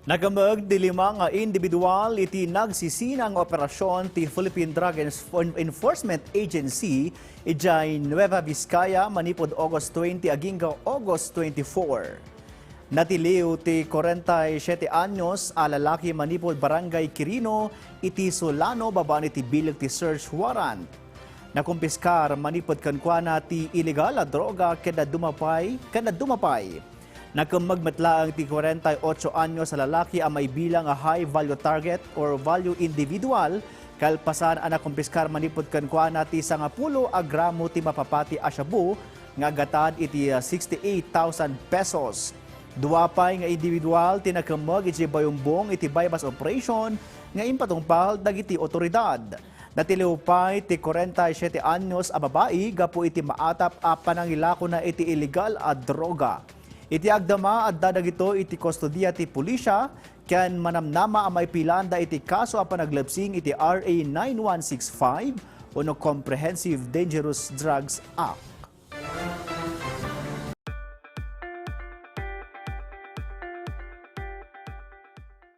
Nagamag di lima nga indibidual iti nagsisina ang operasyon ti Philippine Drug Enforcement Agency idiay Nueva Vizcaya manipod August 20 aging August 24. Natiliw ti 47 anyos a lalaki manipod Barangay Quirino iti Solano babaan iti bilag ti search warrant. Nakumpiskar manipod kankwana ti illegal a droga kada dumapay. Nakamagmatlaang ti 48 anyos sa lalaki ang may bilang a high value target or value individual kalpasan ang nakumpiskar manipod kankwana ti 10 gramo ti mapapati a shabu nga agatan iti 68,000 pesos. Duwapay nga individual tinakamag iti bayumbong iti bypass operation nga impatungpal dagiti otoridad. Natiliw pay ti 47 anyos a babae gapu iti maatap a panangilako na iti illegal a droga. Iti agdama at dadagito iti kustodiya ti pulisya ken manamnama ang may pilanda iti kaso a panaglabsing iti RA 9165 o no Comprehensive Dangerous Drugs Act.